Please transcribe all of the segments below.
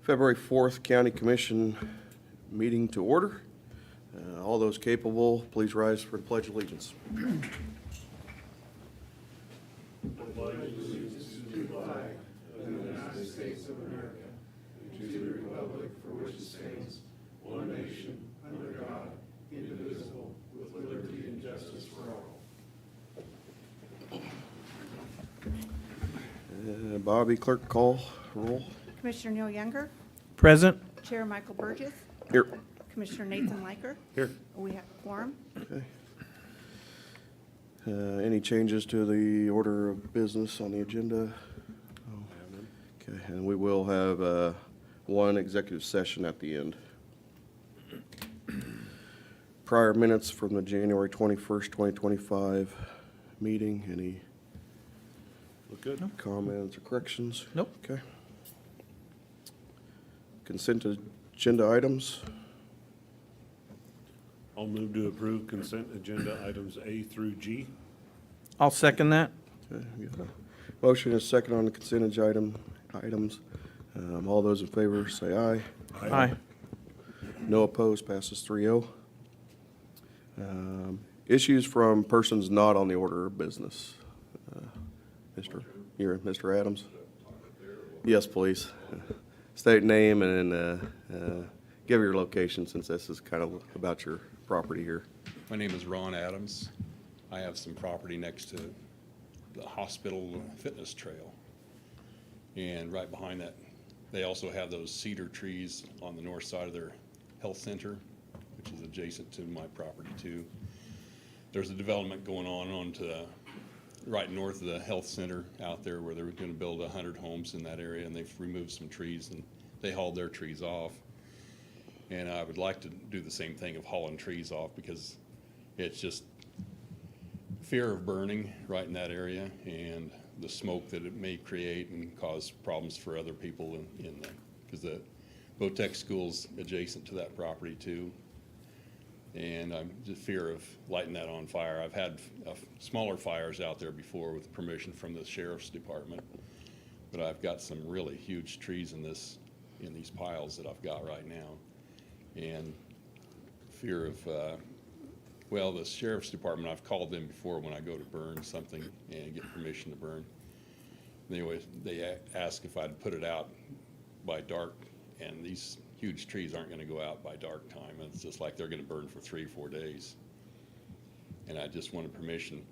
February 4th County Commission meeting to order. All those capable, please rise for the Pledge of Allegiance. Bobby, clerk, call roll. Commissioner Neil Younger, Present. Chair Michael Burgess, Here. Commissioner Nathan Liker. Here. We have a quorum. Okay. Any changes to the order of business on the agenda? Okay, and we will have one executive session at the end. Prior minutes from the January 21st, 2025 meeting. Any Look good. comments or corrections? Nope. Okay. Consent agenda items. I'll move to approve consent agenda items A through G. I'll second that. Okay, we got a motion and a second on the consent agenda items. All those in favor say aye. Aye. No opposed, passes 3-0. Issues from persons not on the order of business. Mr. Adams? Yes, please. State name and give your location, since this is kind of about your property here. My name is Ron Adams. I have some property next to the hospital fitness trail. And right behind that, they also have those cedar trees on the north side of their health center, which is adjacent to my property too. There's a development going on to right north of the health center out there, where they're going to build 100 homes in that area, and they've removed some trees and they hauled their trees off. And I would like to do the same thing of hauling trees off, because it's just fear of burning right in that area, and the smoke that it may create and cause problems for other people because the Votech school's adjacent to that property too. And I'm just fear of lighting that on fire. I've had smaller fires out there before with permission from the sheriff's department, but I've got some really huge trees in these piles that I've got right now. And fear of, well, the sheriff's department, I've called them before when I go to burn something and get permission to burn. Anyway, they ask if I'd put it out by dark, and these huge trees aren't going to go out by dark time. It's just like they're going to burn for 3 or 4 days. And I just wanted permission.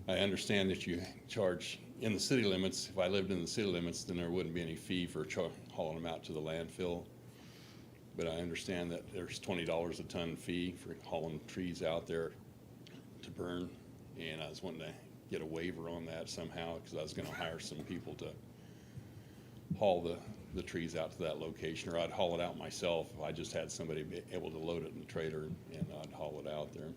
I understand that you charge in the city limits. If I lived in the city limits, then there wouldn't be any fee for hauling them out to the landfill. But I understand that there's $20 a ton fee for hauling trees out there to burn. And I was wanting to get a waiver on that somehow, because I was going to hire some people to haul the trees out to that location, or I'd haul it out myself if I just had somebody be able to load it in the trailer, and I'd haul it out there.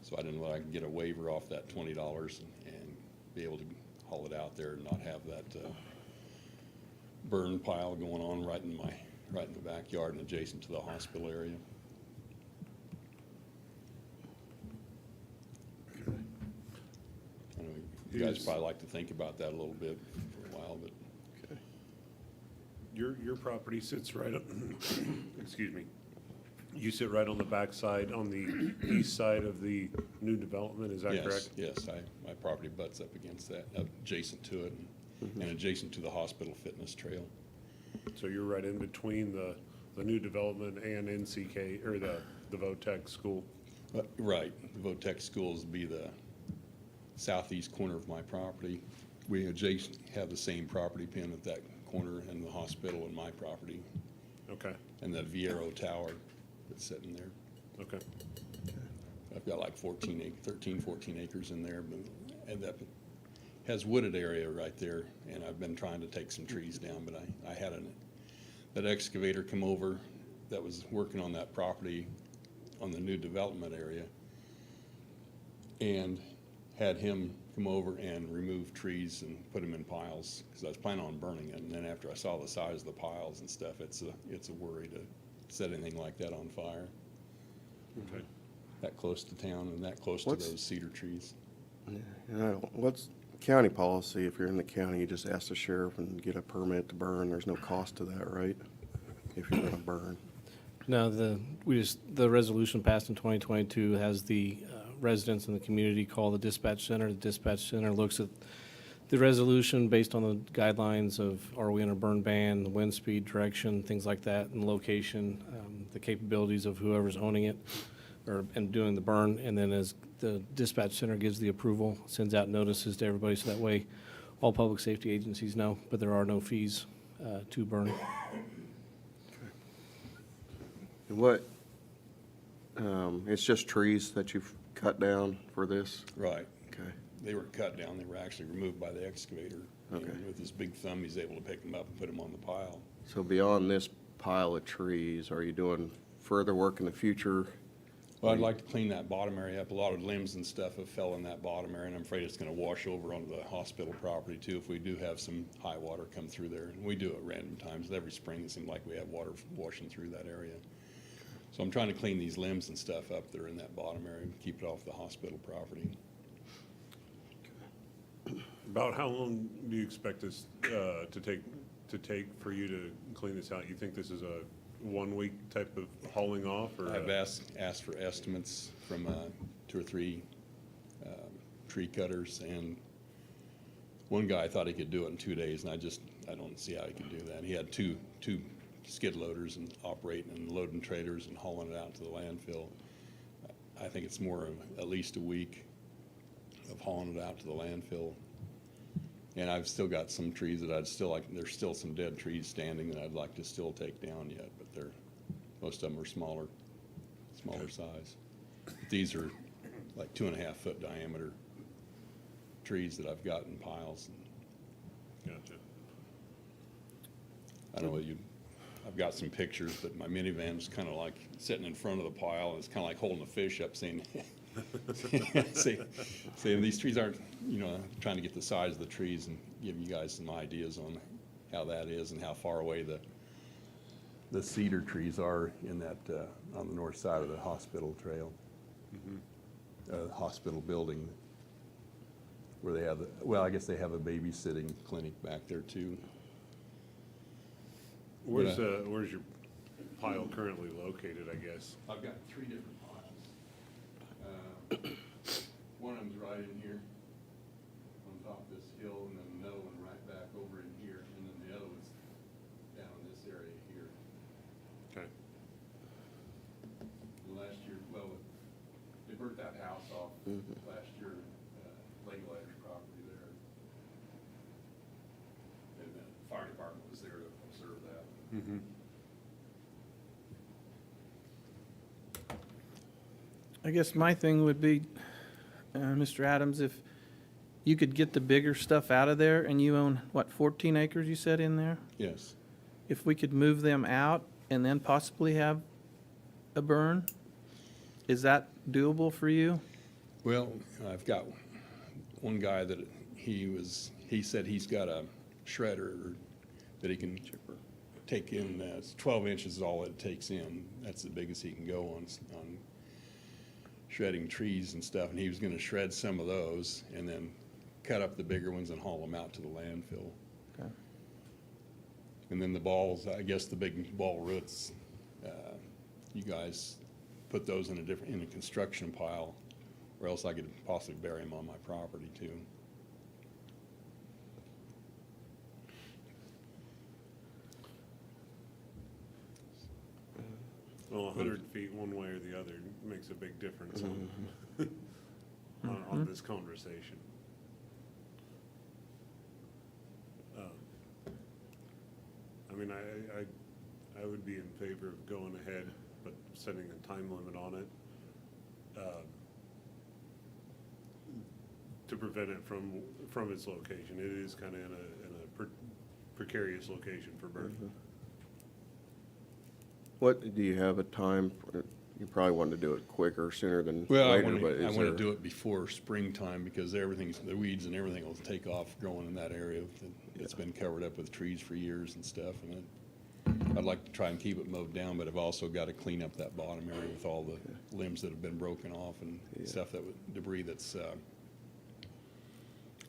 So I didn't know I could get a waiver off that $20 and be able to haul it out there and not have that burn pile going on right in the backyard and adjacent to the hospital area. I know you guys probably like to think about that a little bit for a while, but Your property sits right up, excuse me. You sit right on the back side, on the east side of the new development, is that correct? Yes, my property butts up against that, adjacent to it, and adjacent to the hospital fitness trail. So you're right in between the new development and NCK, or the Votech school? Right, the Votech schools be the southeast corner of my property. We adjacent have the same property pin at that corner, and the hospital and my property, Okay, and the Viero Tower that's sitting there. okay. I've got like 14 acres in there, and that has wooded area right there, and I've been trying to take some trees down, but I had that excavator come over that was working on that property on the new development area, and had him come over and remove trees and put them in piles, because I was planning on burning it. And then after I saw the size of the piles and stuff, it's a worry to set anything like that on fire. Okay. That close to town and that close to those cedar trees. Yeah, what's county policy, if you're in the county, you just ask the sheriff and get a permit to burn. There's no cost to that, right? If you're gonna burn. No, the resolution passed in 2022 has the residents in the community call the dispatch center. The dispatch center looks at the resolution based on the guidelines of are we in a burn ban, the wind speed, direction, things like that, and location, the capabilities of whoever's owning it and doing the burn. And then as the dispatch center gives the approval, sends out notices to everybody so that way all public safety agencies know, but there are no fees to burn. And what, it's just trees that you've cut down for this? Right. Okay. They were cut down, they were actually removed by the excavator. Okay. And with his big thumb, he's able to pick them up and put them on the pile. So beyond this pile of trees, are you doing further work in the future? Well, I'd like to clean that bottom area up. A lot of limbs and stuff have fell in that bottom area, and I'm afraid it's gonna wash over onto the hospital property too if we do have some high water come through there. And we do at random times. Every spring, it seems like we have water washing through that area. So I'm trying to clean these limbs and stuff up that are in that bottom area and keep it off the hospital property. About how long do you expect this to take for you to clean this out? You think this is a 1 week type of hauling off, or? I've asked for estimates from 2 or 3 tree cutters, and one guy thought he could do it in 2 days, and I don't see how he could do that. He had two skid loaders and operating and loading trailers and hauling it out to the landfill. I think it's more of at least a week of hauling it out to the landfill. And I've still got some trees that I'd still like, there's still some dead trees standing that I'd like to still take down yet, but most of them are smaller size. These are like 2.5 foot diameter trees that I've got in piles. Gotcha. I don't know, I've got some pictures, but my minivan's kind of like sitting in front of the pile, and it's kind of like holding a fish up saying, saying these trees aren't, trying to get the size of the trees and giving you guys some ideas on how that is and how far away the cedar trees are in that, on the north side of the hospital trail. Hospital building where they have, I guess they have a babysitting clinic back there too. Where's your pile currently located, I guess? I've got 3 different piles. One of them's right in here on top of this hill, and then another one right back over in here, and then the other one's down in this area here. Okay. Last year, they burnt that house off last year, Legalider's property there. And the fire department was there to observe that. Mm-hmm. I guess my thing would be, Mr. Adams, if you could get the bigger stuff out of there, and you own, 14 acres you said in there? Yes. If we could move them out and then possibly have a burn, is that doable for you? Well, I've got one guy that he said he's got a shredder that he can take in, 12 inches is all it takes in. That's the biggest he can go on shredding trees and stuff, and he was gonna shred some of those and then cut up the bigger ones and haul them out to the landfill. Okay. And then the balls, I guess the big ball roots, you guys put those in a construction pile, or else I could possibly bury them on my property too. Well, 100 feet one way or the other makes a big difference on this conversation. I mean, I would be in favor of going ahead, but setting a time limit on it to prevent it from its location. It is kind of in a precarious location for burning. What, do you have a time? You probably want to do it quicker, sooner than Well, later, I but is want there? to do it before springtime because the weeds and everything will take off growing in that area. It's been covered up with trees for years and stuff, and I'd like to try and keep it mowed down, but I've also got to clean up that bottom area with all the limbs that have been broken off and stuff debris that's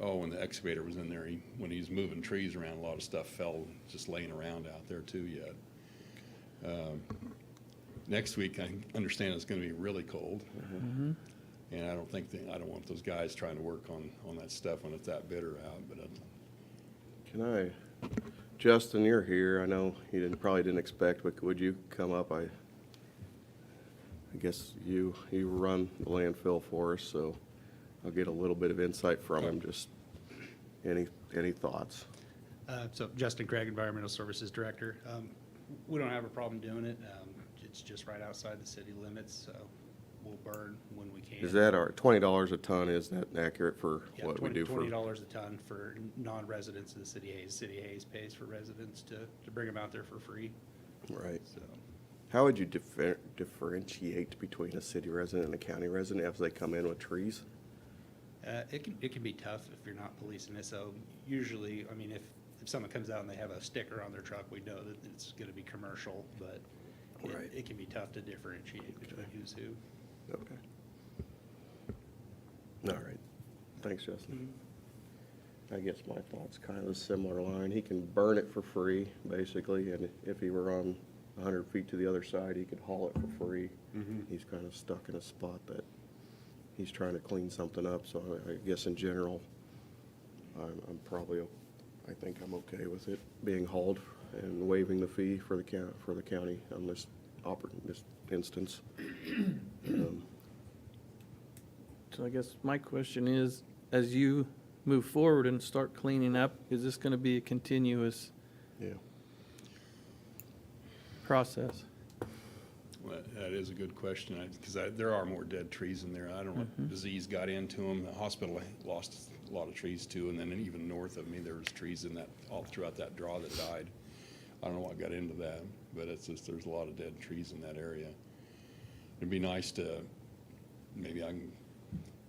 Oh, when the excavator was in there, when he was moving trees around, a lot of stuff fell just laying around out there too yet. Next week, I understand it's gonna be really cold. And I don't think, I don't want those guys trying to work on that stuff when it's that bitter out, but Can I, Justin, you're here. I know you probably didn't expect, but would you come up? I guess you run the landfill for us, so I'll get a little bit of insight from him. Just any thoughts? So Justin Craig, Environmental Services Director. We don't have a problem doing it. It's just right outside the city limits, so we'll burn when we can. Is that our $20 a ton? Is that accurate for Yeah, what we do for? $20 a ton for non-residents of the city of Hayes. City of Hayes pays for residents to bring them out there for free, Right. so. How would you differentiate between a city resident and a county resident as they come in with trees? It can be tough if you're not policing it, so usually, I mean, if someone comes out and they have a sticker on their truck, we know that it's gonna be commercial, but Right. it can be tough to differentiate between who's who. Okay. All right. Thanks, Justin. I guess my thought's kind of a similar line. He can burn it for free, basically, and if he were on 100 feet to the other side, he could haul it for free. He's kind of stuck in a spot that he's trying to clean something up, so I guess in general, I'm probably, I think I'm okay with it being hauled and waiving the fee for the county on this instance. So I guess my question is, as you move forward and start cleaning up, is this going to be a continuous Yeah. process? well, that is a good question, because there are more dead trees in there. I don't know what disease got into them. The hospital lost a lot of trees too, and then even north of me, there was trees in that, all throughout that draw that died. I don't know what got into that, but it's just, there's a lot of dead trees in that area. It'd be nice to, maybe I can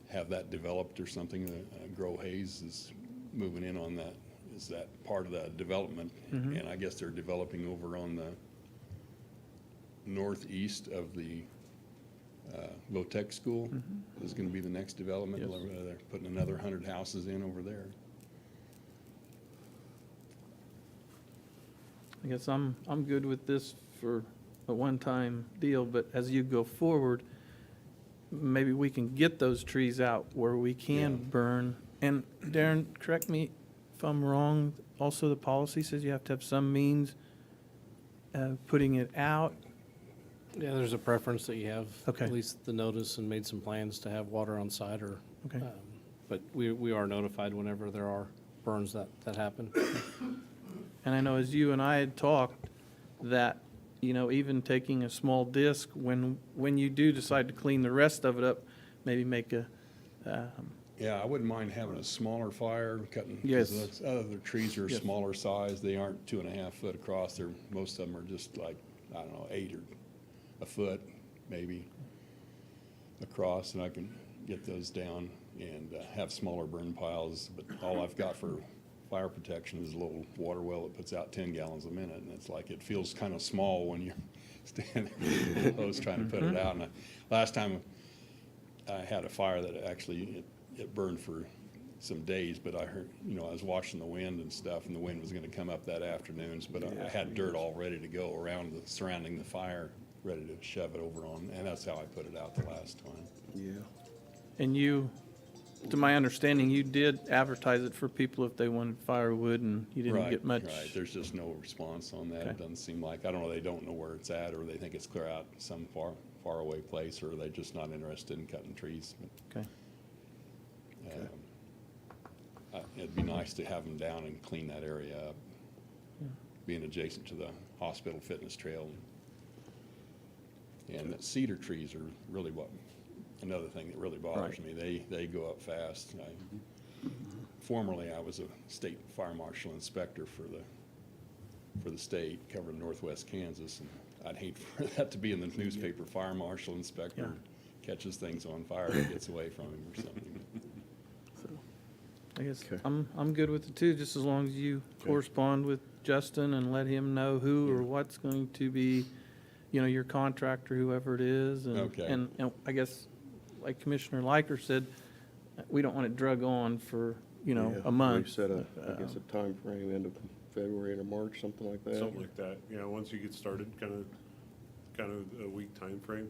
have that developed or something. Grow Hayes is moving in on that, is that part of the development. And I guess they're developing over on the northeast of the Low-Tech School. Is gonna be the next development. Yes. They're putting another 100 houses in over there. I guess I'm good with this for a one-time deal, but as you go forward, maybe we can get those trees out where we can Yeah. burn. And Darren, correct me if I'm wrong, also the policy says you have to have some means of putting it out. Yeah, there's a preference that you have Okay. at least the notice and made some plans to have water on site or, Okay. but we are notified whenever there are burns that happen. And I know as you and I had talked, that, you know, even taking a small disc, when you do decide to clean the rest of it up, maybe make a, Yeah, I wouldn't mind having a smaller fire, cutting. 'Cause Yes. those other trees are Yes. smaller size. They aren't 2.5 foot across. Most of them are just like, I don't know, 8 or a foot, maybe, across, and I can get those down and have smaller burn piles. But all I've got for fire protection is a little water well that puts out 10 gallons a minute, and it's like, it feels kind of small when you're standing there with the hose trying to put it out. And last time I had a fire that actually, it burned for some days, but I heard, I was watching the wind and stuff, and the wind was gonna come up that afternoon, but I had dirt all ready to go around surrounding the fire, ready to shove it over on, and that's how I put it out the last time. Yeah. and you, to my understanding, you did advertise it for people if they wanted firewood, and you didn't get much. Right, there's just no response on that. Okay. It doesn't seem like, I don't know, they don't know where it's at, or they think it's clear out some far away place, or they're just not interested in cutting trees. Okay. It'd be nice to have them down and clean that area up, being adjacent to the hospital fitness trail. And the cedar trees are really another thing that really bothers me. They go up fast. Formerly, I was a state fire marshal inspector for the state, covering northwest Kansas, and I'd hate for that to be in the newspaper, fire marshal inspector catches things on fire and gets away from him or something. I guess Okay. I'm good with it too, just as long as you correspond with Justin and let him know who or what's going to be, your contractor, whoever it is. Okay. And I guess, like Commissioner Liker said, we don't want it drug on for you know, Yeah, a month. We've set I guess, a time frame, end of February, end of March, something like that. Something like that, yeah, once you get started, kind of a week timeframe.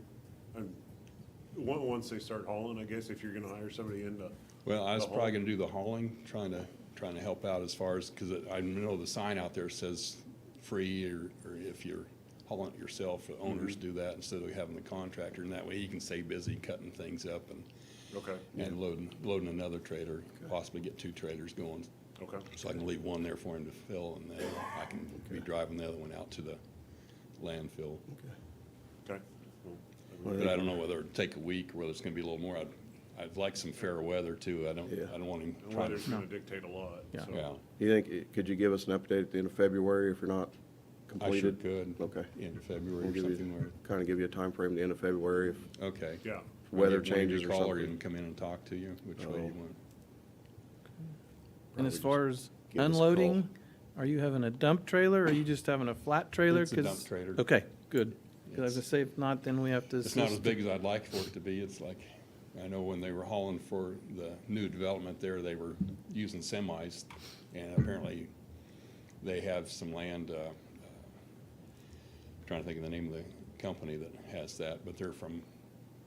Once they start hauling, I guess, if you're gonna hire somebody in to. Well, I was the haul. probably gonna do the hauling, trying to help out as far as, because I know the sign out there says free, or if you're hauling it yourself, the owners do that instead of having the contractor, and that way he can stay busy cutting things up Okay, and loading another trailer, possibly get 2 trailers going. okay, So I can leave one there for him to fill, and then I can be driving the other one out to the landfill. okay. But I don't know whether it'd take a week or whether it's gonna be a little more. I'd like some fair weather too. I Yeah. don't want him The trying weather's to, gonna dictate a lot, Yeah. so. yeah. You think, could you give us an update at the end of February if you're not I sure completed? could. Okay. End of February We'll or give something you, where, kind of give you a time frame at the end of February if okay. Yeah, weather Want me to changes or call something. and come in and talk to you, which way Oh. you want. And as Probably far as give us a call. unloading, are you having a dump trailer or are you just having a flat trailer? It's a 'Cause- dump trailer. Okay, good. Because I was It's- gonna say, if not, then we have to. It's not as assist- big as I'd like for it to be. It's like, I know when they were hauling for the new development there, they were using semis, and apparently they have some land, trying to think of the name of the company that has that, but they're from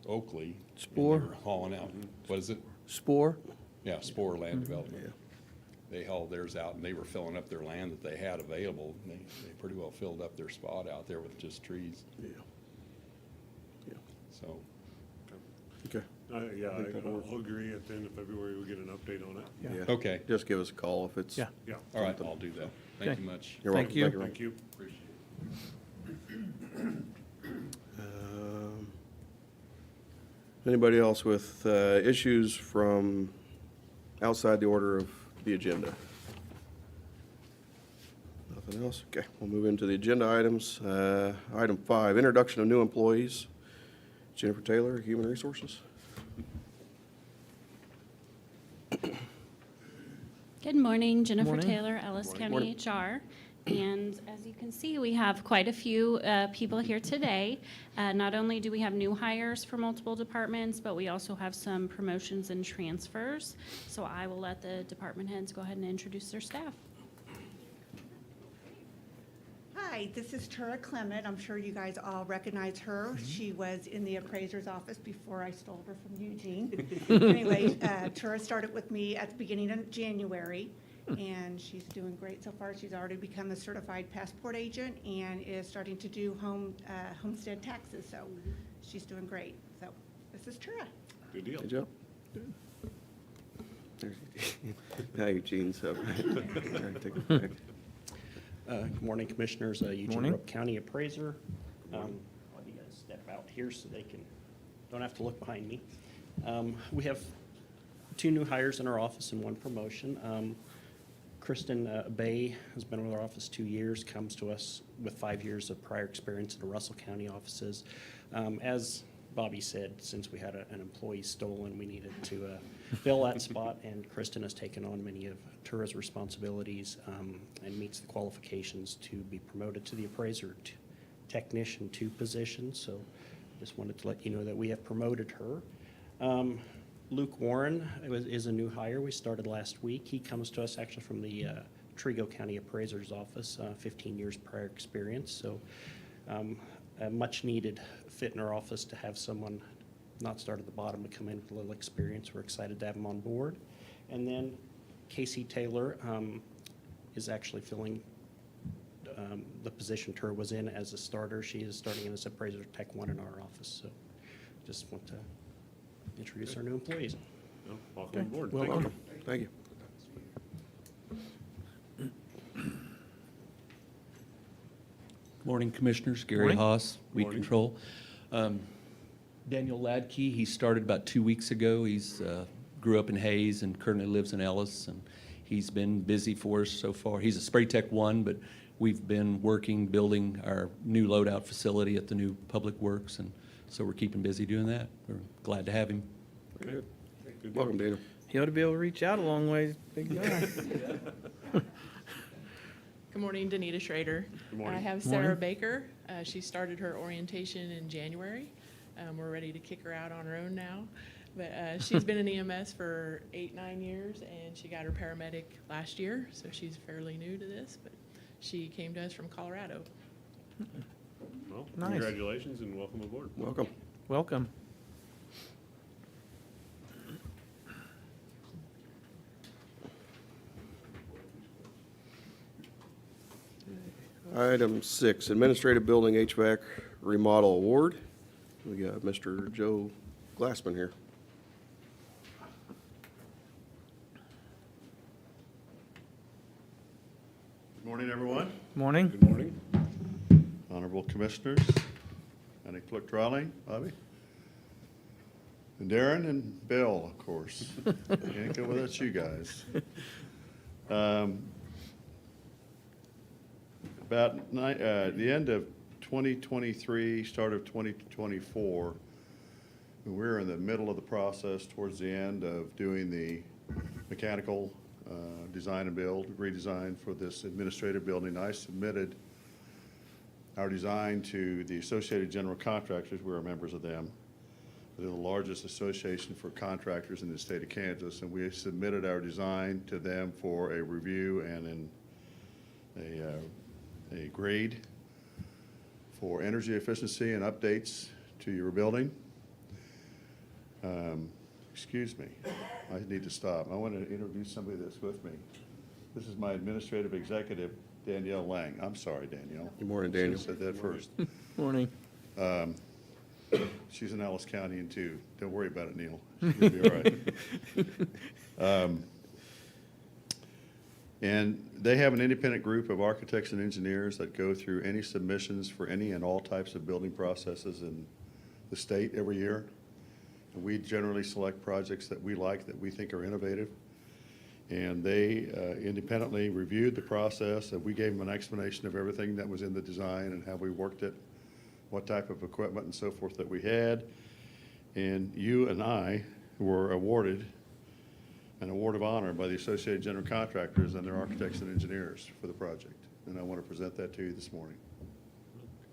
Oakley. and they Spore? were hauling out, what is it? Spore? Yeah, Spore Land Development. Yeah. They hauled theirs out, and they were filling up their land that they had available. They pretty well filled up their spot out there with just trees, Yeah. Yeah. so. Okay. yeah, I think that'll work. I'll agree at the end of February, we'll get an update on it. Yeah. Okay. Just give us a call if it's. Yeah. Yeah, All right, I'll do that. Thank Okay. you much. You're Thank welcome. you. thank you. Um, Anybody else with issues from outside the order of the agenda? Nothing else? Okay, we'll move into the agenda items. Item 5, introduction of new employees. Jennifer Taylor, Human Resources. Good morning, Jennifer Morning. Taylor, Ellis County Morning. HR. And as you can see, we have quite a few people here today. Not only do we have new hires for multiple departments, but we also have some promotions and transfers. So I will let the department heads go ahead and introduce their staff. Hi, this is Tura Clement. I'm sure you guys all recognize her. She was in the appraiser's office before I stole her from Eugene. Anyway, Tura started with me at the beginning of January, and she's doing great so far. She's already become a certified passport agent and is starting to do homestead taxes, so she's doing great. So this is Tura. Good deal. Good job. Now Eugene's up. Take it back. Good morning, Commissioners. Eugene Morning. Rupp, County Appraiser. I'll let you guys step out here so they don't have to look behind me. We have 2 new hires in our office and 1 promotion. Kristen Bay has been with our office 2 years, comes to us with 5 years of prior experience in the Russell County offices. As Bobby said, since we had an employee stolen, we needed to fill that spot, and Kristen has taken on many of Tura's responsibilities and meets the qualifications to be promoted to the appraiser technician 2 position. So just wanted to let you know that we have promoted her. Luke Warren is a new hire. We started last week. He comes to us actually from the Trigo County Appraiser's Office, 15 years prior experience. So a much-needed fit in our office to have someone not start at the bottom but come in with a little experience. We're excited to have him on board. And then Casey Taylor is actually filling the position Tur was in as a starter. She is starting as Appraiser Tech 1 in our office. So just want to introduce our new employees. No, welcome aboard. Thank you. Welcome. Thank you. Morning, Commissioners. Gary Morning. Haas, Weed Morning. Control. Daniel Ladkey, he started about 2 weeks ago. He's grew up in Hayes and currently lives in Ellis, and he's been busy for us so far. He's a Spray Tech 1, but we've been working, building our new loadout facility at the new Public Works, and so we're keeping busy doing that. We're glad to have him. Very good. Good deal. Welcome, Daniel. He ought to be able to reach out a long ways, big guy. Good morning, Danita Schrader. Good morning. I have Morning. Sarah Baker. She started her orientation in January. We're ready to kick her out on her own now. But she's been in EMS for 8-9 years, and she got her paramedic last year, so she's fairly new to this, but she came to us from Colorado. Well, Nice. congratulations and welcome aboard. Welcome. Welcome. Item 6, Administrative Building HVAC Remodel Award. We got Mr. Joe Glassman here. Good morning, everyone. Morning. Good morning. Honorable Commissioners, County Clerk Drawling, Bobby, and Darren and Bill, of course. Can't go without you guys. About the end of 2023, start of 2024, we're in the middle of the process towards the end of doing the mechanical design and build, redesign for this administrative building. I submitted our design to the Associated General Contractors. We're members of them. They're the largest association for contractors in the state of Kansas, and we submitted our design to them for a review and a grade for energy efficiency and updates to your building. Excuse me, I need to stop. I want to introduce somebody that's with me. This is my administrative executive, Danielle Lang. I'm sorry, Danielle. Good morning, Daniel. Should've said that first. Morning. She's in Ellis County and too. Don't worry about it, Neil. She'll be all right. And they have an independent group of architects and engineers that go through any submissions for any and all types of building processes in the state every year. And we generally select projects that we like, that we think are innovative. And they independently reviewed the process, and we gave them an explanation of everything that was in the design and how we worked it, what type of equipment and so forth that we had. And you and I were awarded an award of honor by the Associated General Contractors and their architects and engineers for the project. And I want to present that to you this morning.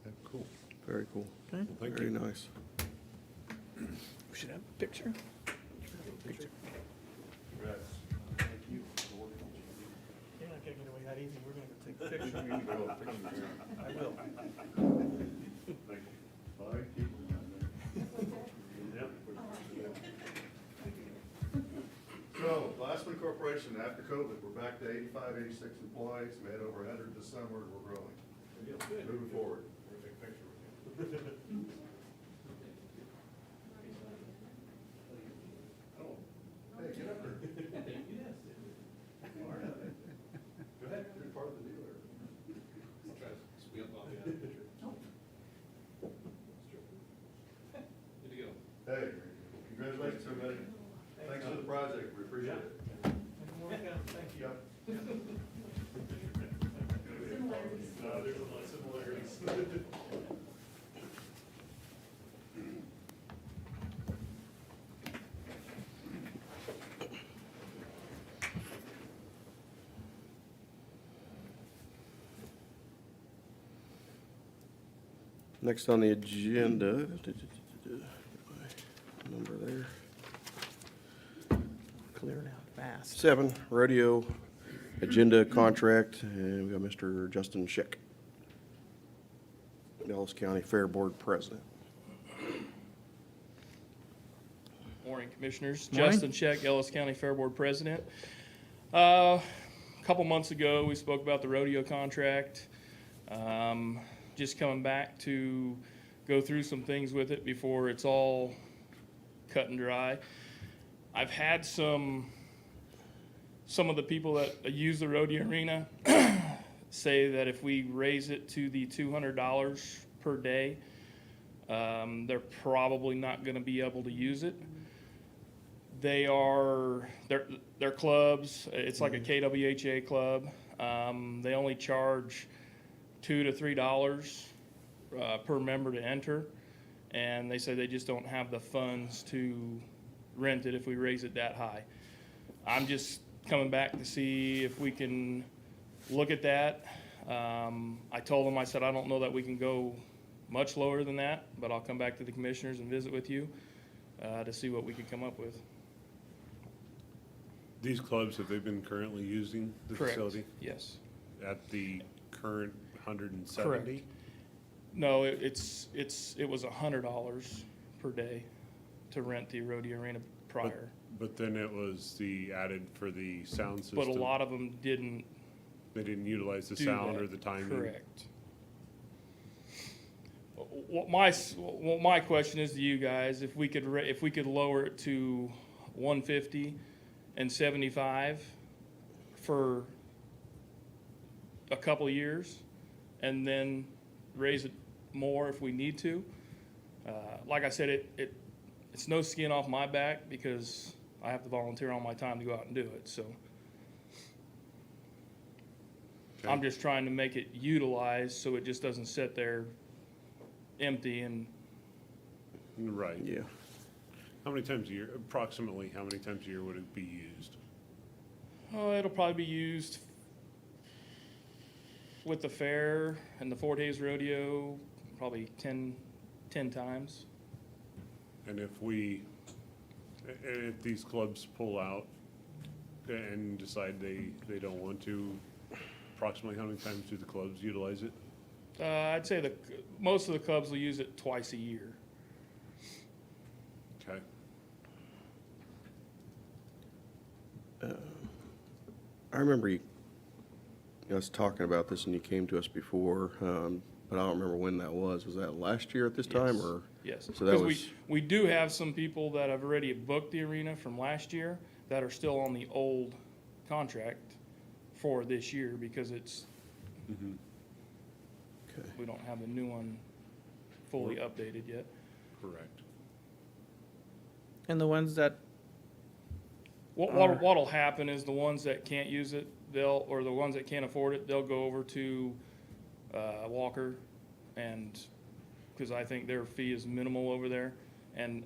Okay, cool. Very cool. Okay. Thank Very you. nice. We should have a picture. You're not gonna get away that easy. We're gonna take a picture. I will. So, Glassman Corporation, after COVID, we're back to 85, 86 employees. We had over 100 this summer, and we're growing. Moving forward. Oh, hey, get up there. Go ahead, you're part of the deal there. I'll try to squeeze up on the picture. Good to go. Hey, congratulations, everybody. Thanks for the project, we appreciate it. Thank you. Yep. There's a lot of similarities. Next on the agenda, number there, Clearing out fast. 7, radio agenda contract, and we got Mr. Justin Schick, Ellis County Fair Board President. Morning, Commissioners. Morning. Justin Scheck, Ellis County Fair Board President. A couple months ago, we spoke about the rodeo contract. Just coming back to go through some things with it before it's all cut and dry. I've had some of the people that use the rodeo arena say that if we raise it to the $200 per day, they're probably not going to be able to use it. They're clubs. It's like a KWHA club. They only charge $2 to $3 per member to enter, and they say they just don't have the funds to rent it if we raise it that high. I'm just coming back to see if we can look at that. I told them, I said, I don't know that we can go much lower than that, but I'll come back to the commissioners and visit with you. to see what we could come up with. These clubs, have they been currently using the Correct. facility Yes. at the current 170? Correct. No, it was $100 per day to rent the rodeo arena prior. But then it was the added for the sound system. But a lot of them didn't They didn't utilize the do sound that. or the timing? Correct. What my question is to you guys, if we could lower it to 150 and 75 for a couple of years, and then raise it more if we need to. Like I said, it's no skin off my back because I have to volunteer all my time to go out and do it, so. Okay. I'm just trying to make it utilized so it just doesn't sit there empty and Right. Yeah. How many times a year, approximately, how many times a year would it be used? it'll probably be used with the fair and the 4 days rodeo, probably 10 times. And if these clubs pull out and decide they don't want to, approximately how many times do the clubs utilize it? I'd say most of the clubs will use it twice a year. Okay. I remember us talking about this and you came to us before, but I don't remember when that was. Was that last year at this time Yes. or? Yes, So that because was, we do have some people that have already booked the arena from last year that are still on the old contract for this year because it's, okay. we don't have the new one fully updated yet. Correct. And the ones that, What'll happen is the ones that can't use it, or the ones that can't afford it, they'll go over to Walker, and, because I think their fee is minimal over there, and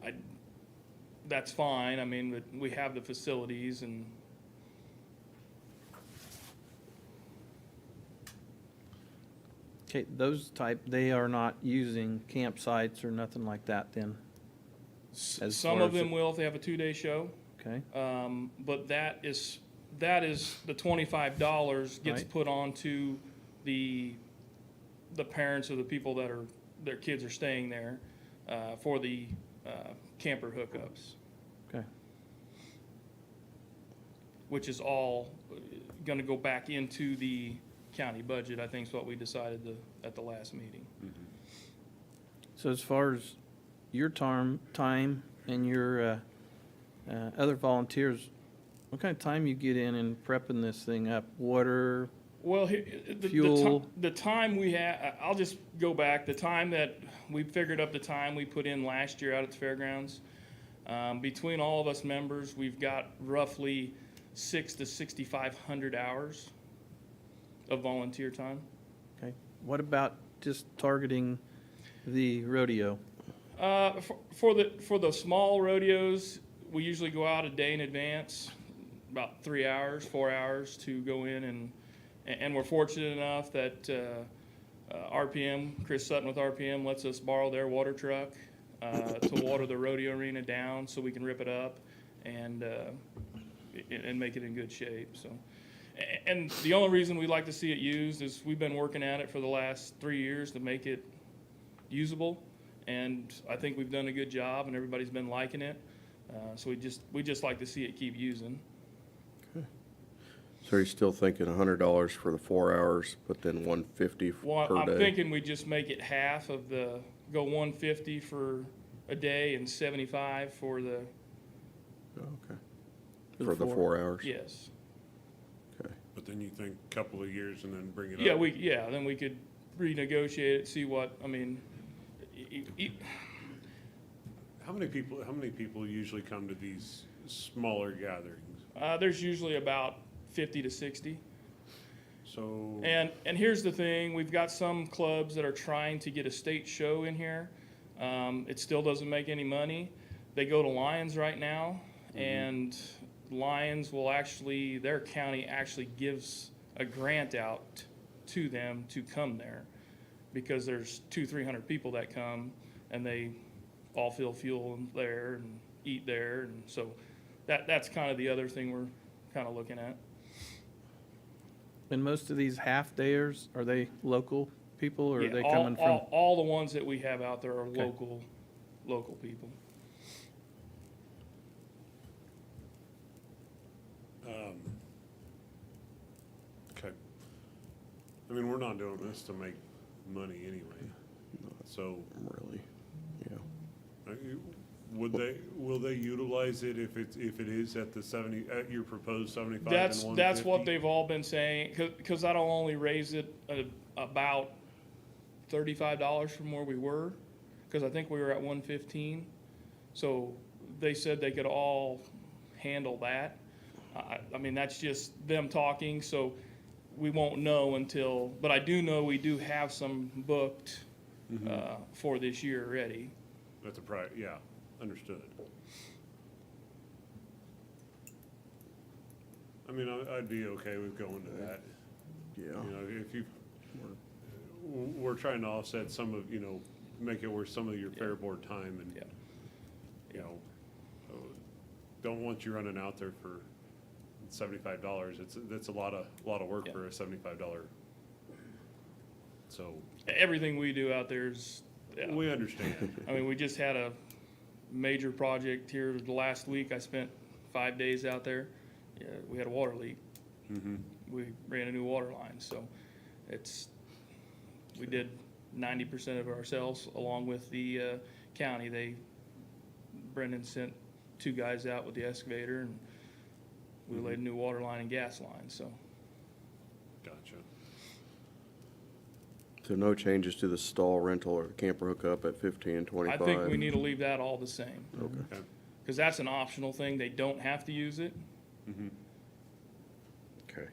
that's fine, I mean, but we have the facilities and. okay, those type, they are not using campsites or nothing like that then, As Some far of as them will if they have a 2-day show. okay? But that is the $25 gets Right. put onto the parents or the people that their kids are staying there for the camper hookups, Okay. which is all going to go back into the county budget, I think is what we decided at the last meeting. So as far as your time and your other volunteers, what kind of time you get in prepping this thing up? Water, Well, Fuel. the time we had, I'll just go back, the time that we figured up the time we put in last year out at the fairgrounds. Between all of us members, we've got roughly 600 to 6,500 hours of volunteer time. okay? What about just targeting the rodeo? For the small rodeos, we usually go out a day in advance, about 3 hours, 4 hours to go in and we're fortunate enough that RPM, Chris Sutton with RPM lets us borrow their water truck to water the rodeo arena down so we can rip it up and make it in good shape, so. And the only reason we like to see it used is we've been working at it for the last 3 years to make it usable. And I think we've done a good job and everybody's been liking it. So we just like to see it keep using. So you're still thinking $100 for the 4 hours, but then $150 Well, per I'm day? thinking we just make it half of go 150 for a day and 75 for the, Okay. For the 4 hours? yes. Okay. But then you think a couple of years and then bring it Yeah, up? then we could renegotiate it, see what, I mean, How many people usually come to these smaller gatherings? there's usually about 50 to 60. So, And here's the thing, we've got some clubs that are trying to get a state show in here. It still doesn't make any money. They go to Lions right now, and Lions will their county actually gives a grant out to them to come there because there's 200-300 people that come and they all fill fuel there and eat there, and so that's kind of the other thing we're kind of looking at. And most of these half-dayers, are they local people, or are Yeah, they coming from? all the ones that we have out there are Okay. local people. Okay. I mean, we're not doing this to make money anyway, so Really, yeah. will they utilize it if it is at the 70, at your proposed 75 and That's 150? what they've all been saying, because that'll only raise it about $35 from where we were, because I think we were at 115. So they said they could all handle that. I mean, that's just them talking, so we won't know until, but I do know we do have some booked for this year already. That's yeah, understood. I mean, I'd be okay with going to that. Yeah. You know, if you, we're trying to offset some of, you know, make it worth some of your fair board time and, Yeah. you know, don't want you running out there for $75. That's a lot of work Yeah. for a $75. So, Everything we do out there is, yeah. we understand. I mean, we just had a major project here the last week. I spent 5 days out there. Yeah, we had a water leak. Mm-hmm. We ran a new water line, so we did 90% of it ourselves along with the county. Brendan sent 2 guys out with the excavator, and we laid a new water line and gas line, so. Gotcha. So no changes to the stall rental or camper hookup at 15 and 25? I think we need to leave that all the same, Okay. Okay. because that's an optional thing. They don't have to use it. Mm-hmm. Okay.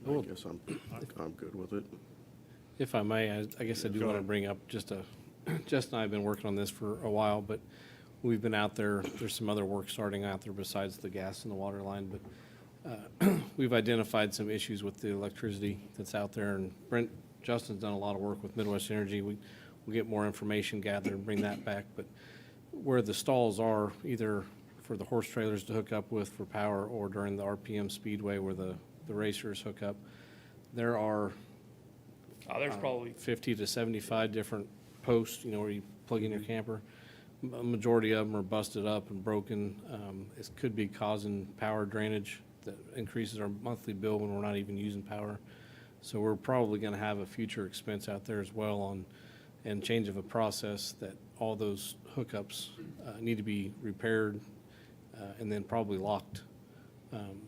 I Well- guess I'm good with it. If I may, I guess I do Go want to ahead. bring up Justin and I have been working on this for a while, but we've been out there, there's some other work starting out there besides the gas and the water line, but we've identified some issues with the electricity that's out there, and Justin's done a lot of work with Midwest Energy. We'll get more information gathered and bring that back, but where the stalls are, either for the horse trailers to hook up with for power or during the RPM Speedway where the racers hook up, there are There's probably 50 to 75 different posts, where you plug in your camper. A majority of them are busted up and broken. It could be causing power drainage that increases our monthly bill when we're not even using power. So we're probably gonna have a future expense out there as well and change of a process that all those hookups need to be repaired and then probably locked.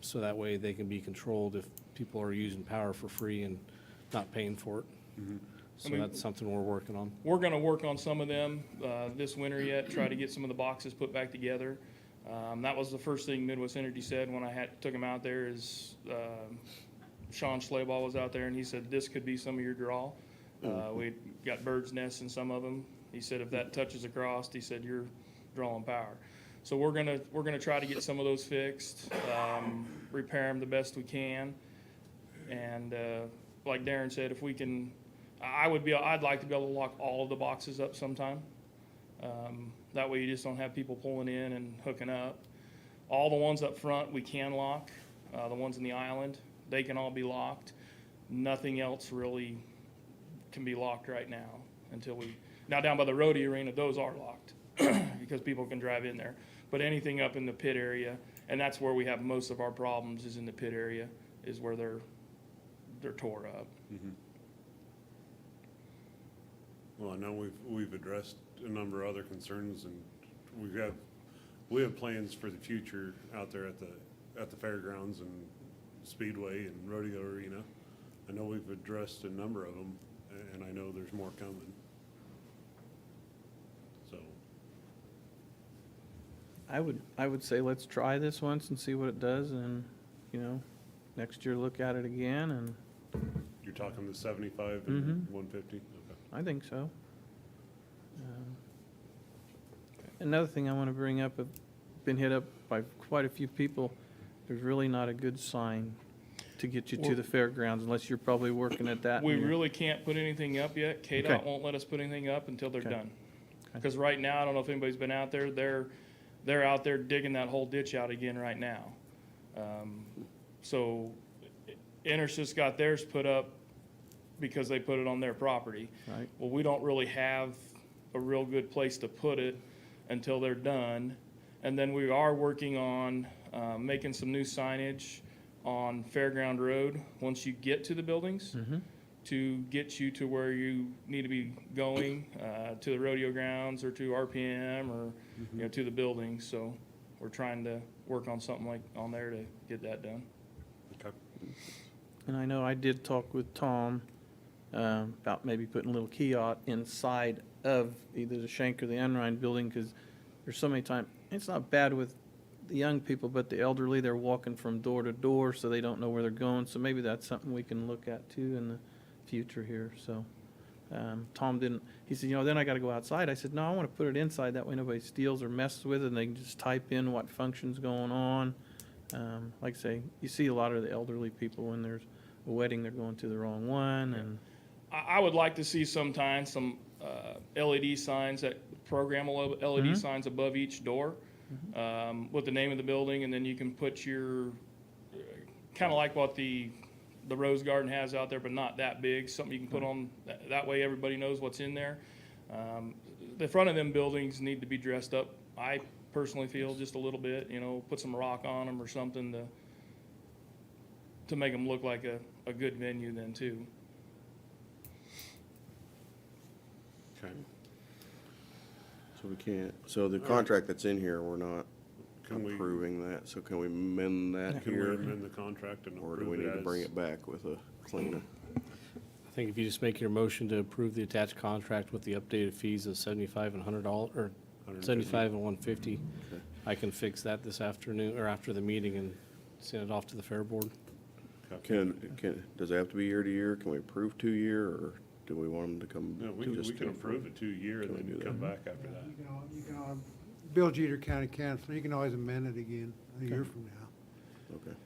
So that way they can be controlled if people are using power for free and not paying for it. So I mean, that's something we're working on. we're gonna work on some of them this winter yet, try to get some of the boxes put back together. That was the first thing Midwest Energy said when I took them out there is, Sean Schleybaugh was out there and he said, this could be some of your draw. We got bird's nests in some of them. He said, if that touches across, he said, you're drawing power. So we're gonna try to get some of those fixed, repair them the best we can. And, like Darren said, if we can, I'd like to be able to lock all of the boxes up sometime. That way you just don't have people pulling in and hooking up. All the ones up front, we can lock. The ones in the island, they can all be locked. Nothing else really can be locked right now now down by the rodeo arena, those are locked because people can drive in there. But anything up in the pit area, and that's where we have most of our problems is in the pit area, is where they're tore up. Well, I know we've addressed a number of other concerns, and we have plans for the future out there at the fairgrounds and Speedway and Rodeo Arena. I know we've addressed a number of them, and I know there's more coming. So, I would say let's try this once and see what it does, and, next year look at it again, and you're talking the 75 and 150? Okay. I think so. Another thing I want to bring up, I've been hit up by quite a few people. There's really not a good sign to get you to the fairgrounds unless you're probably working at that. We and you're- really can't put anything up yet. KDOT Okay. won't let us put anything up until they're Okay. done. Because right now, I don't know if anybody's been out there, they're out there digging that whole ditch out again right now. So Intersys got theirs put up because they put it on their property. Right. Well, we don't really have a real good place to put it until they're done. And then we are working on making some new signage on Fairground Road once you get to the buildings to get you to where you need to be going, to the rodeo grounds or to RPM or, you know, to the buildings. So we're trying to work on something like on there to get that done. Okay. And I know I did talk with Tom about maybe putting a little kiosk inside of either the Shank or the Enrine building, because there's so many times, it's not bad with the young people, but the elderly, they're walking from door to door, so they don't know where they're going. So maybe that's something we can look at too in the future here. So Tom didn't, he said, you know, then I got to go outside. I said, no, I want to put it inside. That way nobody steals or messes with it, and they can just type in what function's going on. Like I say, you see a lot of the elderly people when there's a wedding, they're going to the wrong one. And I would like to see sometimes some LED signs, that programmable LED signs above each door with the name of the building, and then you can put your, kind of like what the Rose Garden has out there, but not that big, something you can put on, that way everybody knows what's in there. The front of them buildings need to be dressed up, I personally feel, just a little bit, you know, put some rock on them or something to make them look like a good venue then too. Okay. So we can't, so the contract that's in here, we're not Can we- approving that, so can we amend that Can we here? amend the contract and Or do we approve need to it bring as? it back with a cleanup? I think if you just make your motion to approve the attached contract with the updated fees of $75 and $100, or 75 and 150, Okay. I can fix that this afternoon, or after the meeting, and send it off to the Fair Board. Does it have to be year to year? Can we approve 2-year, or do we want them to come? No, we just can to approve it 2-year and Can we then do come that? back after that. You can, Bill Jeter County Council, you can always amend it again a year from now. Okay.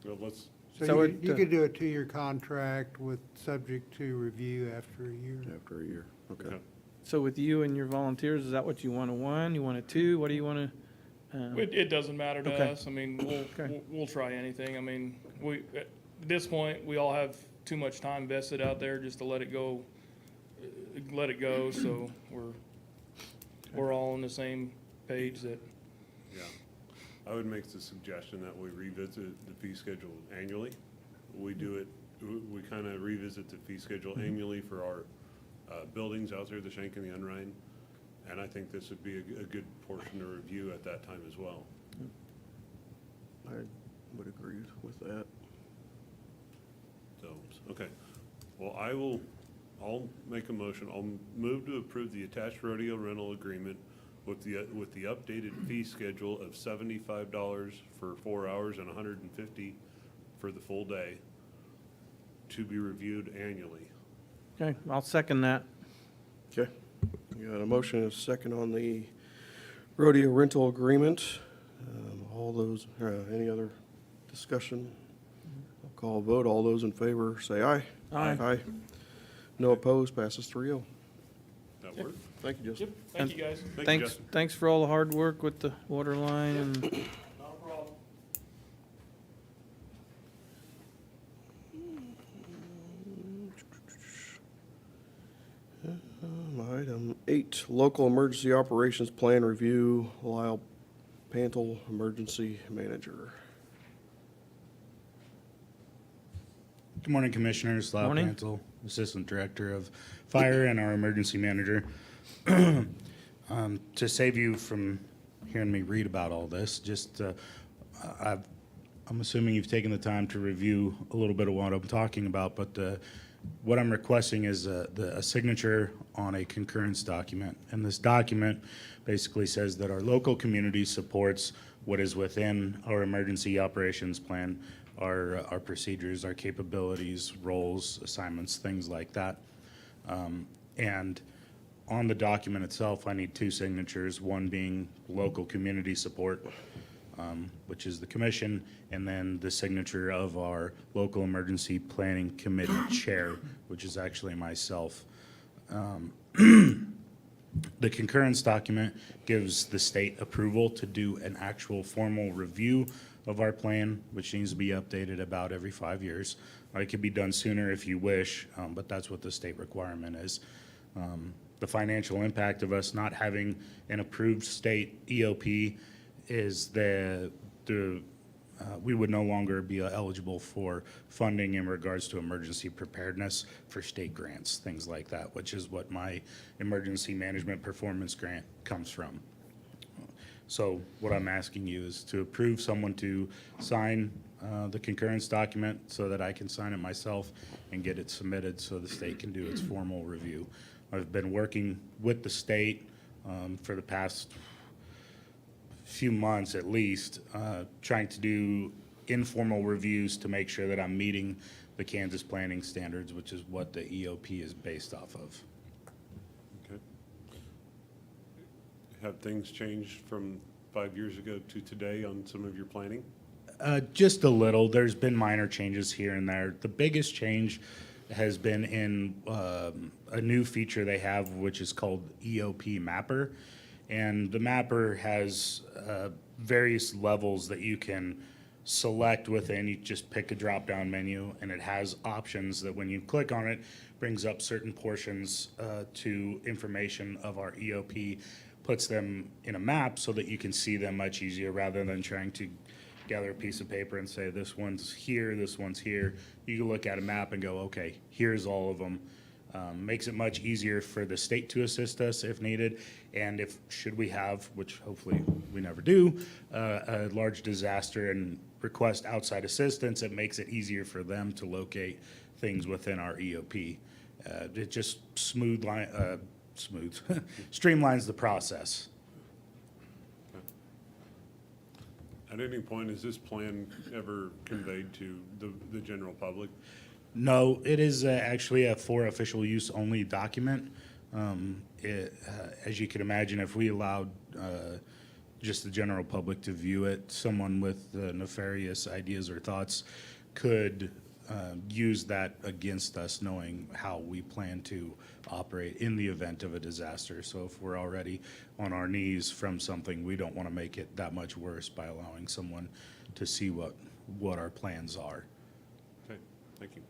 Well, let's, So So it, you could do a 2-year contract with, subject to review after a year. After a year, okay. okay. so with you and your volunteers, is that what you want, a 1, you want a 2, what do you want to? It doesn't matter to Okay. us. I mean, Okay. we'll try anything. I mean, at this point, we all have too much time vested out there just to let it go, so we're all on the same page that, Yeah. I would make the suggestion that we revisit the fee schedule annually. We do it, we kind of revisit the fee schedule annually for our buildings out there, the Shank and the Unrein. And I think this would be a good portion to review at that time as well. I would agree with that. So, okay. Well, I'll make a motion. I'll move to approve the attached rodeo rental agreement with the updated fee schedule of $75 for 4 hours and $150 for the full day to be reviewed annually. Okay, I'll second that. Okay. We got a motion and a second on the rodeo rental agreement. All those, any other discussion? I'll call a vote. All those in favor, say aye. Aye. Aye. No opposed, passes 3-0. That work? Thank you, Justin. yep, thank you guys. Thank you, Thanks, Justin. thanks for all the hard work with the water line and Not a problem. Item 8, local emergency operations plan review, Lyle Pantel, emergency manager. Good morning, Commissioners. Lyle Morning. Pantel, Assistant Director of Fire and our Emergency Manager. To save you from hearing me read about all this, just, I'm assuming you've taken the time to review a little bit of what I'm talking about, but what I'm requesting is a signature on a concurrence document. And this document basically says that our local community supports what is within our emergency operations plan, our procedures, our capabilities, roles, assignments, things like that. And on the document itself, I need 2 signatures, one being local community support, which is the commission, and then the signature of our local emergency planning committee chair, which is actually myself. The concurrence document gives the state approval to do an actual formal review of our plan, which needs to be updated about every 5 years. It could be done sooner if you wish, but that's what the state requirement is. The financial impact of us not having an approved state EOP is we would no longer be eligible for funding in regards to emergency preparedness for state grants, things like that, which is what my emergency management performance grant comes from. So what I'm asking you is to approve someone to sign the concurrence document so that I can sign it myself and get it submitted so the state can do its formal review. I've been working with the state for the past few months at least, trying to do informal reviews to make sure that I'm meeting the Kansas planning standards, which is what the EOP is based off of. Okay. Have things changed from 5 years ago to today on some of your planning? Just a little. There's been minor changes here and there. The biggest change has been in a new feature they have, which is called EOP Mapper. And the mapper has various levels that you can select within. You just pick a drop-down menu, and it has options that when you click on it, brings up certain portions to information of our EOP, puts them in a map so that you can see them much easier rather than trying to gather a piece of paper and say, this one's here, this one's here. You can look at a map and go, okay, here's all of them. Makes it much easier for the state to assist us if needed, and should we have, which hopefully we never do, a large disaster and request outside assistance, it makes it easier for them to locate things within our EOP. It just streamlines the process. At any point, is this plan ever conveyed to the general public? No, it is actually for official use only document. As you can imagine, if we allowed just the general public to view it, someone with nefarious ideas or thoughts could use that against us, knowing how we plan to operate in the event of a disaster. So if we're already on our knees from something, we don't want to make it that much worse by allowing someone to see what our plans are. Okay, thank you.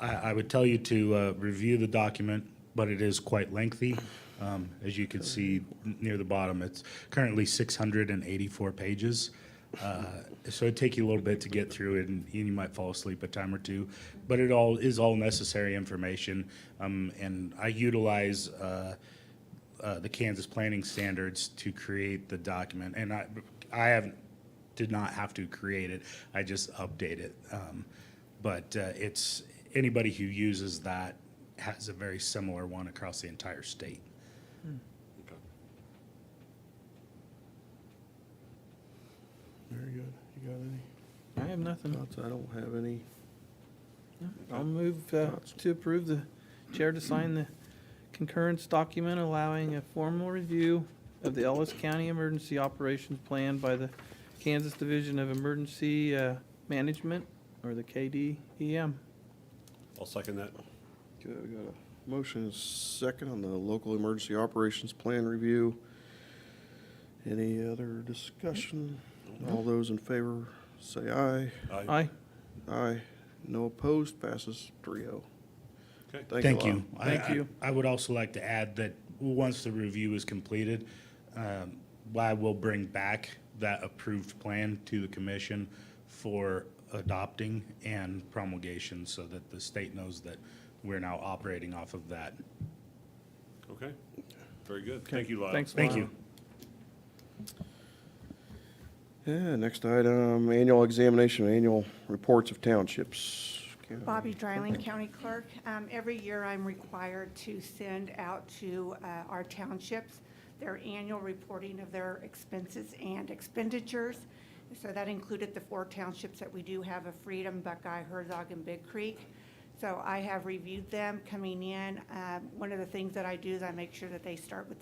I would tell you to review the document, but it is quite lengthy. As you can see near the bottom, it's currently 684 pages. So it'd take you a little bit to get through it, and you might fall asleep a time or two. But it is all necessary information, and I utilize the Kansas planning standards to create the document. And did not have to create it. I just update it. But it's anybody who uses that has a very similar one across the entire state. Okay. Very good. You got any I have nothing. thoughts? I don't have any. I'll move to approve the chair to sign the concurrence document allowing a formal review of the Ellis County Emergency Operations Plan by the Kansas Division of Emergency Management, or the KDEM. I'll second that. Good, we got a motion and a second on the local emergency operations plan review. Any other discussion? All those in favor say aye. Aye. Aye. No opposed, passes 3-0. Okay. Thank you. Thank you. I would also like to add that once the review is completed, I will bring back that approved plan to the commission for adopting and promulgation so that the state knows that we're now operating off of that. Okay, very good. Thank you, Lyle. Thanks, Thank Lyle. you. Yeah, next item, annual examination, annual reports of townships. Bobby Dryling, County Clerk. Every year I'm required to send out to our townships their annual reporting of their expenses and expenditures. So that included the 4 townships that we do have of Freedom, Buckeye, Herzog, and Big Creek. So I have reviewed them coming in. One of the things that I do is I make sure that they start with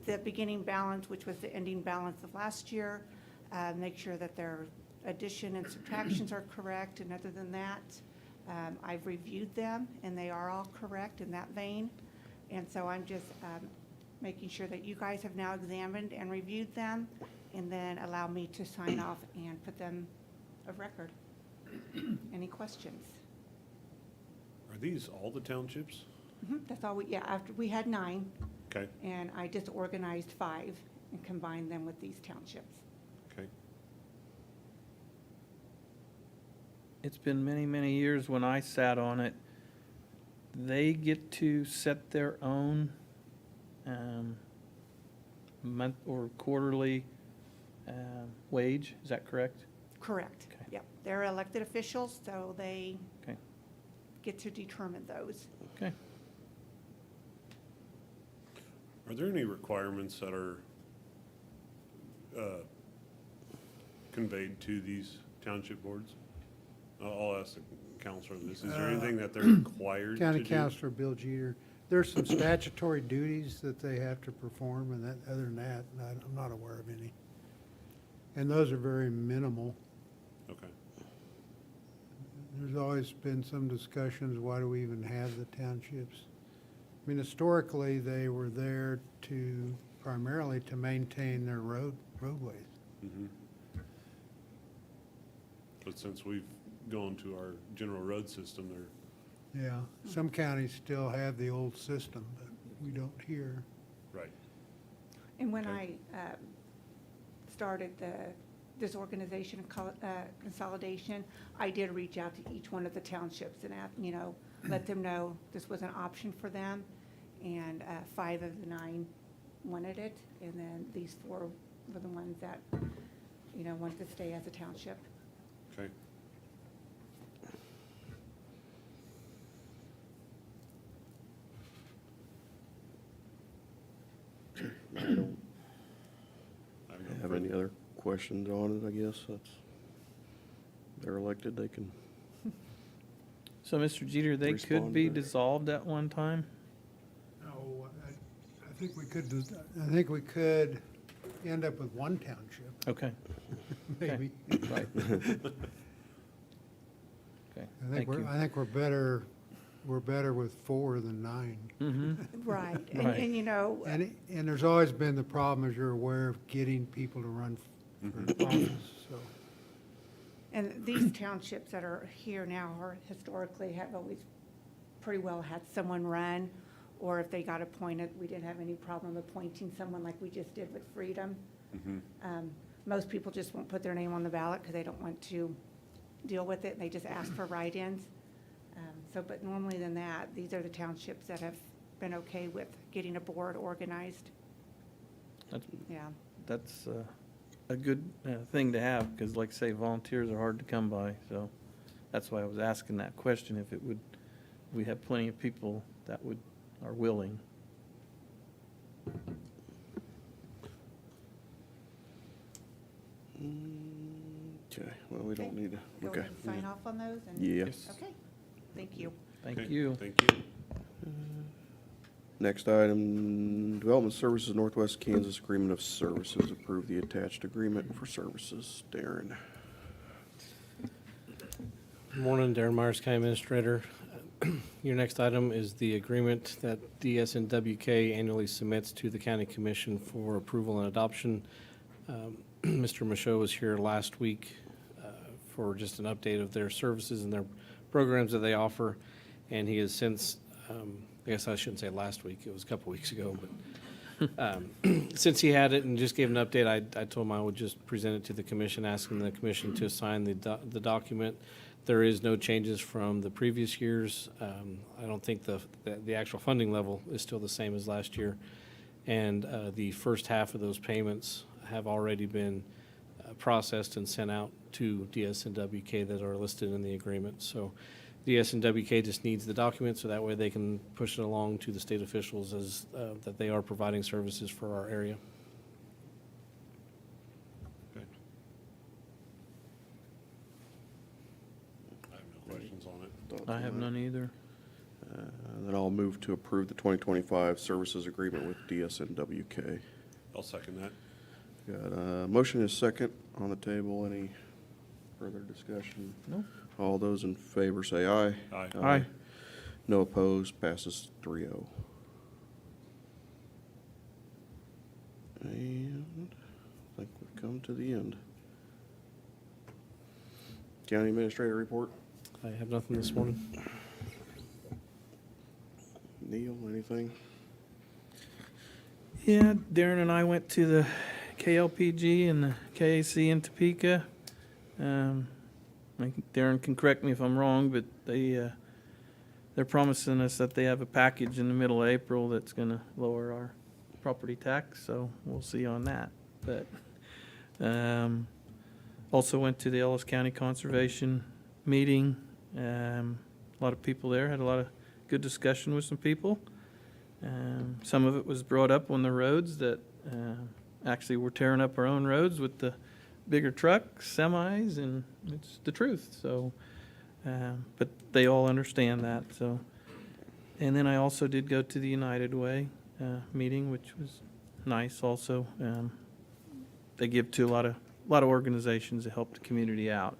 the beginning balance, which was the ending balance of last year. Make sure that their addition and subtractions are correct, and other than that, I've reviewed them, and they are all correct in that vein. And so I'm just making sure that you guys have now examined and reviewed them, and then allow me to sign off and put them of record. Any questions? Are these all the townships? That's all yeah, after we had 9, Okay, and I just organized 5 and combined them with these townships. okay. It's been many, many years when I sat on it. They get to set their own month or quarterly wage, is that correct? Correct. Okay. Yep. They're elected officials, so they Okay. get to determine those. Okay. Are there any requirements that are conveyed to these township boards? I'll ask the counselor this. Is there anything that they're required to do? County Councilor Bill Jeter, there's some statutory duties that they have to perform, and that, other than that, I'm not aware of any. And those are very minimal. Okay, There's always been some discussions, why do we even have the townships? I mean, historically, they were there primarily to maintain their roadways. but since we've gone to our general road system, they're, Yeah, some counties still have the old system, but we don't here. right. And when Okay. I started this organization consolidation, I did reach out to each one of the townships and let them know this was an option for them. And 5 of the 9 wanted it, and then these 4 were the ones that, wanted to stay as a township. Okay. I don't I have no have further- any other questions on it, I guess. They're elected, they can, So, Mr. Jeter, they could Respond be to that. dissolved at one time? No, I think we could end up with one township, Okay, maybe. right. Okay, thank you. I think we're better with 4 than 9. Mm-hmm. Right. Right. And And there's always been the problem, as you're aware, of getting people to run for office, so. And these townships that are here now are historically have always pretty well had someone run, or if they got appointed, we didn't have any problem appointing someone like we just did with Freedom. Most people just won't put their name on the ballot because they don't want to deal with it, and they just ask for write-ins. But normally than that, these are the townships that have been okay with getting a board organized. That's, Yeah. that's a good thing to have, because like I say, volunteers are hard to come by, so that's why I was asking that question, if it would, we have plenty of people that are willing. okay, well, we don't need to, Go okay. ahead and sign off on those? And Yes. Okay, thank you. Thank Okay, you. Thank you. Next item, Development Services Northwest Kansas Agreement of Services. Approve the attached agreement for services. Darren. Morning, Darren Myers, County Administrator. Your next item is the agreement that DSNWK annually submits to the County Commission for approval and adoption. Mr. Michaud was here last week for just an update of their services and their programs that they offer, and he has since, I guess I shouldn't say last week, it was a couple weeks ago, but since he had it and just gave an update, I told him I would just present it to the commission, asking the commission to sign the document. There is no changes from the previous years. I don't think the actual funding level is still the same as last year. And the first half of those payments have already been processed and sent out to DSNWK that are listed in the agreement. So DSNWK just needs the document, so that way they can push it along to the state officials as that they are providing services for our area. Okay. I have no questions on it. Thoughts I on have that? none either. Then I'll move to approve the 2025 services agreement with DSNWK. I'll second that. Got a motion and a second on the table. Any further discussion? No. All those in favor say aye. Aye. Aye. No opposed, passes 3-0. And I think we've come to the end. County Administrator report. I have nothing this morning. Neil, anything? Yeah, Darren and I went to the KLPG and the KAC in Topeka. I think Darren can correct me if I'm wrong, but they're promising us that they have a package in the middle of April that's gonna lower our property tax, so we'll see on that. But also went to the Ellis County Conservation meeting. A lot of people there, had a lot of good discussion with some people. Some of it was brought up on the roads that actually we're tearing up our own roads with the bigger trucks, semis, and it's the truth. So, but they all understand that. So, and then I also did go to the United Way meeting, which was nice. Also, they give to a lot of organizations to help the community out.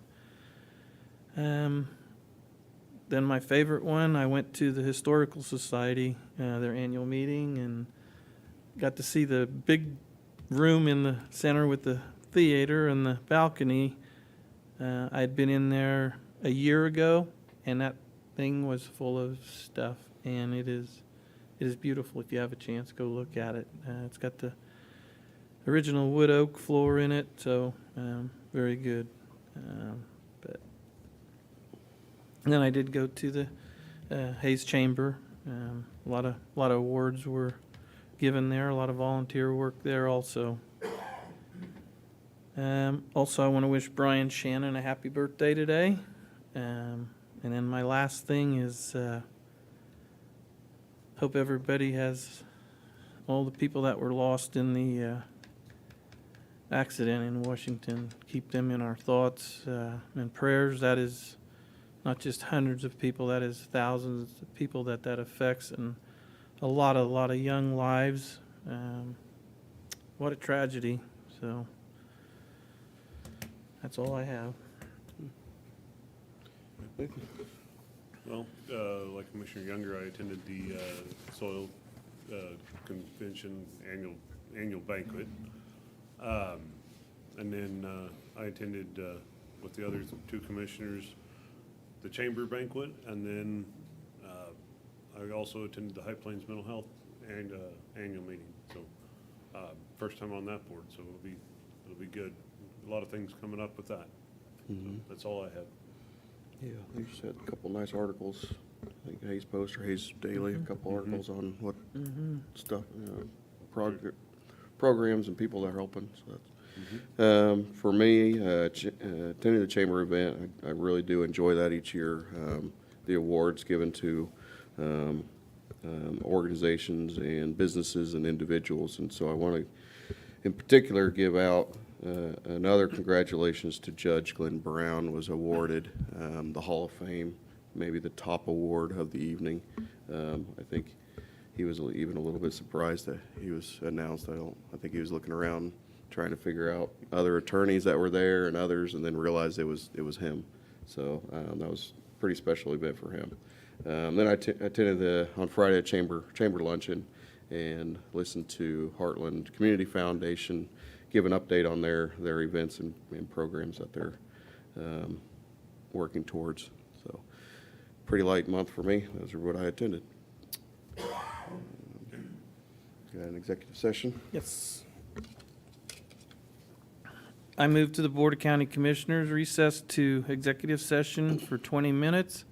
Then my favorite one, I went to the Historical Society, their annual meeting, and got to see the big room in the center with the theater and the balcony. I'd been in there a year ago, and that thing was full of stuff, and it is beautiful. If you have a chance, go look at it. It's got the original wood oak floor in it, so very good. But and then I did go to the Hayes Chamber. A lot of awards were given there. A lot of volunteer work there also. Also, I want to wish Brian Shannon a happy birthday today. And then my last thing is hope everybody has all the people that were lost in the accident in Washington. Keep them in our thoughts and prayers. That is not just hundreds of people, that is thousands of people that affects, and a lot of young lives. What a tragedy. So that's all I have. Well, like Commissioner Younger, I attended the Soil Convention annual banquet. And then I attended with the other two commissioners the chamber banquet, and then I also attended the High Plains Mental Health and annual meeting. So first time on that board, so it'll be good. A lot of things coming up with that. Mhm. That's all I have. Yeah, they just had a couple nice articles. I think Hayes Post or Hayes Daily, a couple articles on what stuff, programs and people they're helping. So that's for me, attending the chamber event. I really do enjoy that each year. The awards given to organizations and businesses and individuals, and so I want to, in particular, give out another congratulations to Judge Glenn Brown. Was awarded the Hall of Fame, maybe the top award of the evening. I think he was even a little bit surprised that he was announced. I think he was looking around trying to figure out other attorneys that were there and others, and then realized it was him. So that was a pretty special event for him. Then I attended on Friday a chamber luncheon and listened to Heartland Community Foundation give an update on their events and programs that they're working towards. So pretty light month for me. Those are what I attended. Got an executive session? Yes. I move to the Board of County Commissioners recess to executive session for 20 minutes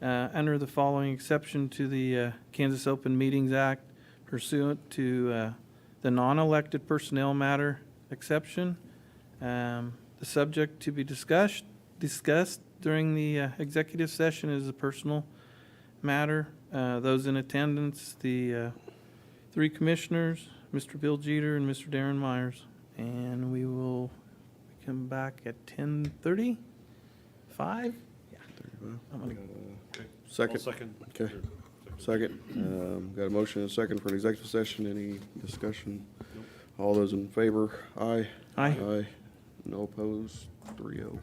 under the following exception to the Kansas Open Meetings Act pursuant to the non-elected personnel matter exception. The subject to be discussed during the executive session is a personal matter. Those in attendance, the three commissioners, Mr. Bill Jeter and Mr. Darren Myers. And we will come back at 10:35? Yeah. I'm gonna Second? I'll second. Okay. Second. Got a motion and a second for an executive session. Any discussion? Nope. All those in favor? Aye. Aye. Aye. No opposed? 3-0.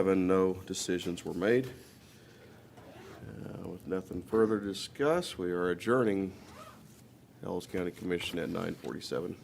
7, no decisions were made. With nothing further to discuss, we are adjourning Ellis County Commission at 9:47.